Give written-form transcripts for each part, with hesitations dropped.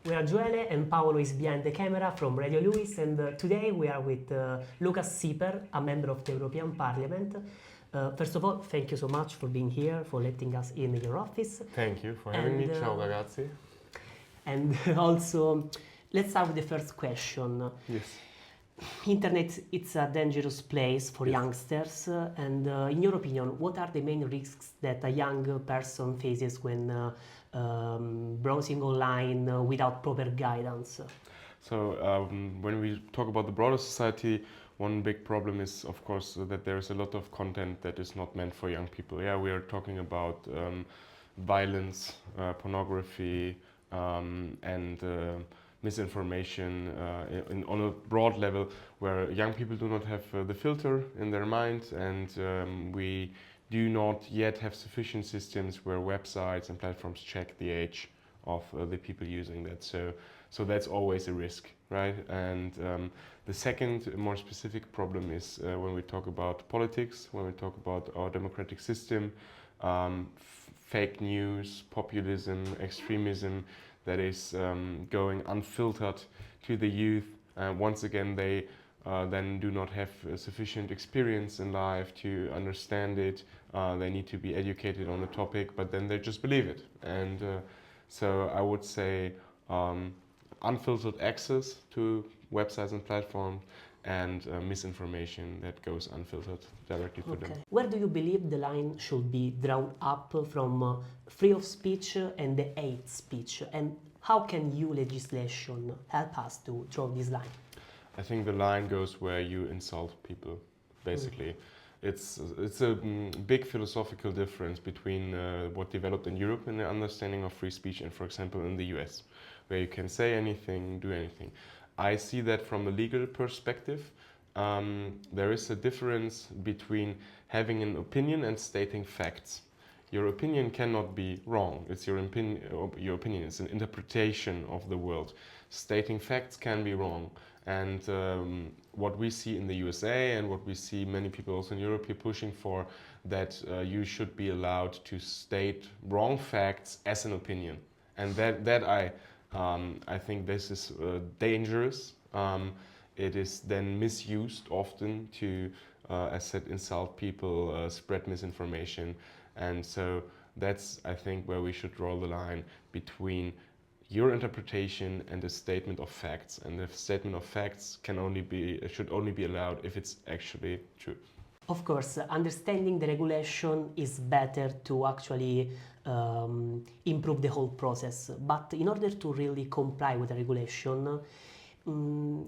We are Gioele and Paolo is behind the camera from Radio Luis, and today we are with Lukas Sieper, a member of the European Parliament. First of all, thank you so much for being here, for letting us in your office. Thank you for having me. Ciao ragazzi. And also, let's start with the first question. Yes. Internet, it's a dangerous place for youngsters, and in your opinion, what are the main risks that a young person faces when browsing online without proper guidance? So when we talk about the broader society, one big problem is, of course, that there is a lot of content that is not meant for young people. Yeah, we are talking about violence, pornography, and misinformation on a broad level, where young people do not have the filter in their mind, and we do not yet have sufficient systems where websites and platforms check the age of the people using that. So that's always a risk, right? And the second more specific problem is when we talk about politics, when we talk about our democratic system, fake news, populism, extremism that is going unfiltered to the youth. Once again, they then do not have sufficient experience in life to understand it. They need to be educated on the topic, but then they just believe it. And so I would say unfiltered access to websites and platforms, and misinformation that goes unfiltered directly to them. Where do you believe the line should be drawn up from free of speech and the hate speech? And how can EU legislation help us to draw this line? I think the line goes where you insult people, basically. It's a big philosophical difference between what developed in Europe and the understanding of free speech and, for example, in the US, where you can say anything, do anything. I see that from a legal perspective. There is a difference between having an opinion and stating facts. Your opinion cannot be wrong. It's your opinion. It's an interpretation of the world. Stating facts can be wrong. And what we see in the USA and what we see many people also in Europe here pushing for, that you should be allowed to state wrong facts as an opinion. And that I think this is dangerous. It is then misused often to, as said, insult people, spread misinformation. And so that's, I think, where we should draw the line between your interpretation and a statement of facts. And the statement of facts should only be allowed if it's actually true. Of course, understanding the regulation is better to actually improve the whole process. But in order to really comply with the regulation,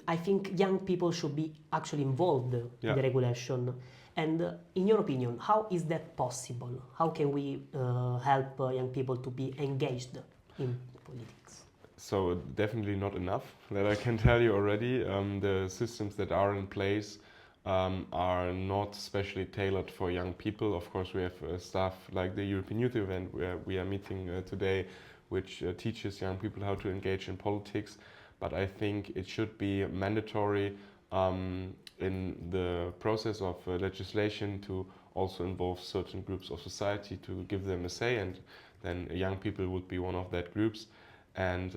I think young people should be actually involved in the regulation. And in your opinion, how is that possible? How can we help young people to be engaged in politics? So definitely not enough, that I can tell you already. The systems that are in place are not specially tailored for young people. Of course, we have stuff like the European Youth Event, where we are meeting today, which teaches young people how to engage in politics. But I think it should be mandatory in the process of legislation to also involve certain groups of society, to give them a say, and then young people would be one of that groups. And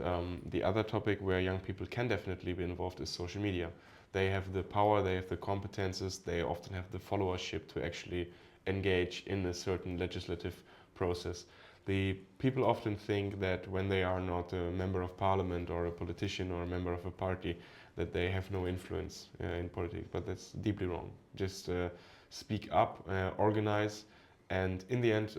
the other topic where young people can definitely be involved is social media. They have the power, they have the competences, they often have the followership to actually engage in a certain legislative process. The people often think that when they are not a member of parliament or a politician or a member of a party, that they have no influence in politics, but that's deeply wrong. Just speak up, organize, and in the end,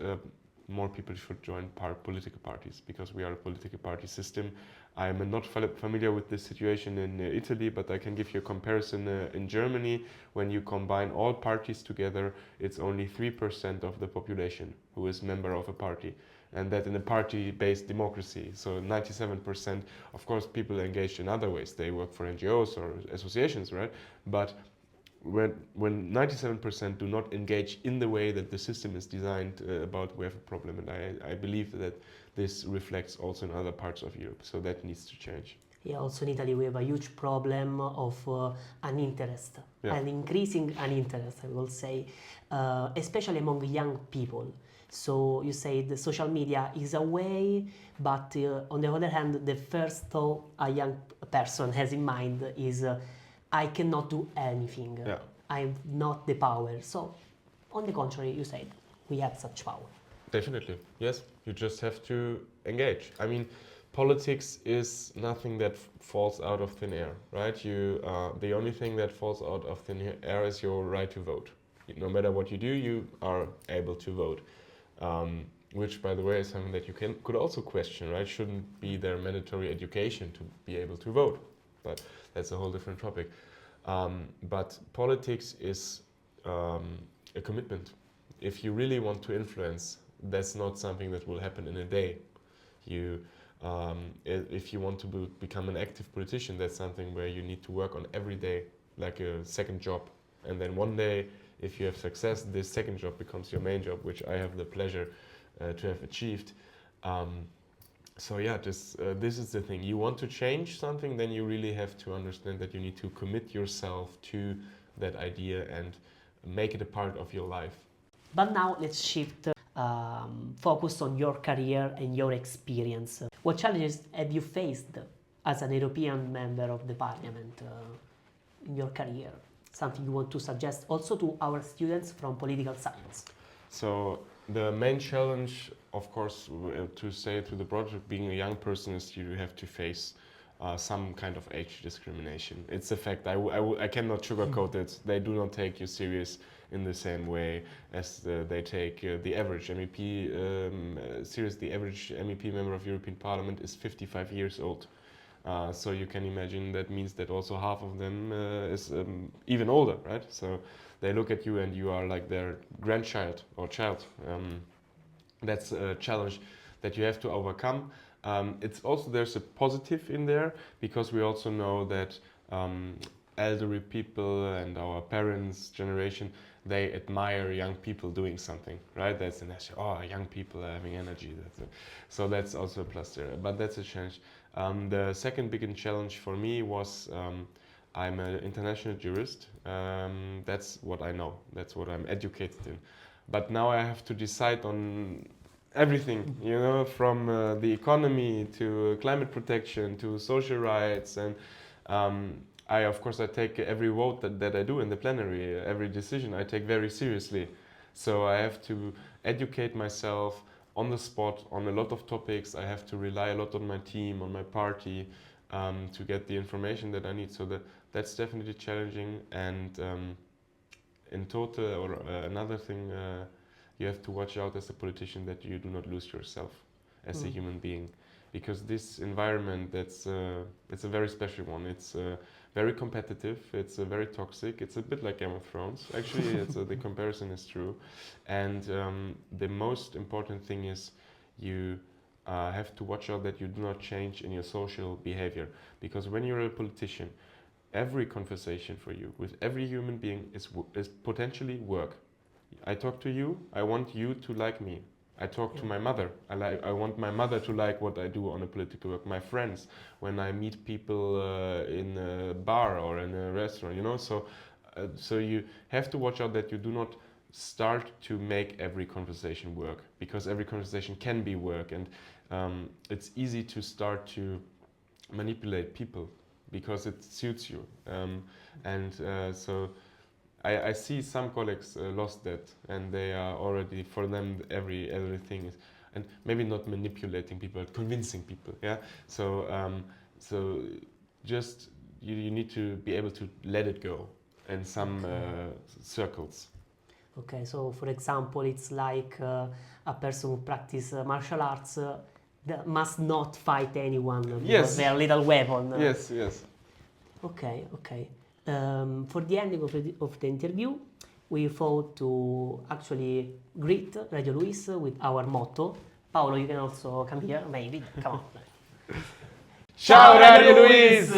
more people should join political parties, because we are a political party system. I'm not familiar with this situation in Italy, but I can give you a comparison in Germany. When you combine all parties together, it's only 3% of the population who is member of a party. And that in a party-based democracy. So 97%, of course, people engaged in other ways. They work for NGOs or associations, right? But when 97% do not engage in the way that the system is designed, we have a problem. And I believe that this reflects also in other parts of Europe. So that needs to change. Yeah, also in Italy we have a huge problem of uninterest, an increasing uninterest, I will say, especially among young people. So you say the social media is a way, but on the other hand, the first thought a young person has in mind is I cannot do anything. Yeah. I'm not the power. So on the contrary, you said we have such power. Definitely, yes. You just have to engage. I mean, politics is nothing that falls out of thin air, right? The only thing that falls out of thin air is your right to vote. No matter what you do, you are able to vote. Which, by the way, is something that you could also question, right? Shouldn't be there mandatory education to be able to vote, but that's a whole different topic. But politics is a commitment. If you really want to influence, that's not something that will happen in a day. If you want to become an active politician, that's something where you need to work on every day, like a second job. And then one day, if you have success, this second job becomes your main job, which I have the pleasure to have achieved. So yeah, this is the thing. You want to change something, then you really have to understand that you need to commit yourself to that idea and make it a part of your life. But now let's shift focus on your career and your experience. What challenges have you faced as an European member of the Parliament in your career? Something you want to suggest also to our students from political science? So the main challenge, of course, to say to the project, being a young person, is you have to face some kind of age discrimination. It's a fact. I cannot sugarcoat it. They do not take you serious in the same way as they take the average MEP serious. The average MEP member of European Parliament is 55 years old. So you can imagine that means that also half of them is even older, right? So they look at you and you are like their grandchild or child. That's a challenge that you have to overcome. It's also, there's a positive in there, because we also know that elderly people and our parents' generation, they admire young people doing something, right? That's an issue. Oh, young people are having energy. So that's also a plus there, but that's a challenge. The second big challenge for me was I'm an international jurist. That's what I know. That's what I'm educated in. But now I have to decide on everything, you know, from the economy to climate protection to social rights, and of course I take every vote that I do in the plenary, every decision I take very seriously. So I have to educate myself on the spot on a lot of topics. I have to rely a lot on my team, on my party, to get the information that I need. So that's definitely challenging. And in total, or another thing, you have to watch out as a politician that you do not lose yourself as a human being, because this environment, it's a very special one. It's very competitive. It's very toxic. It's a bit like Game of Thrones. Actually, the comparison is true. And the most important thing is you have to watch out that you do not change in your social behavior, because when you're a politician, every conversation for you with every human being is potentially work. I talk to you, I want you to like me. I talk to my mother, I want my mother to like what I do on a political work. My friends, when I meet people in a bar or in a restaurant, you know. So you have to watch out that you do not start to make every conversation work, because every conversation can be work, and it's easy to start to manipulate people because it suits you. So I see some colleagues lost that, and they are already, for them, everything is, and maybe not manipulating people, but convincing people. Yeah. So just you need to be able to let it go in some circles. Okay, so for example, it's like a person who practices martial arts that must not fight anyone because they are little weapon. Yes. Okay. For the ending of the interview, we thought to actually greet Radio Luis with our motto. Paolo, you can also come here, maybe. Come on. Ciao Radio Luis!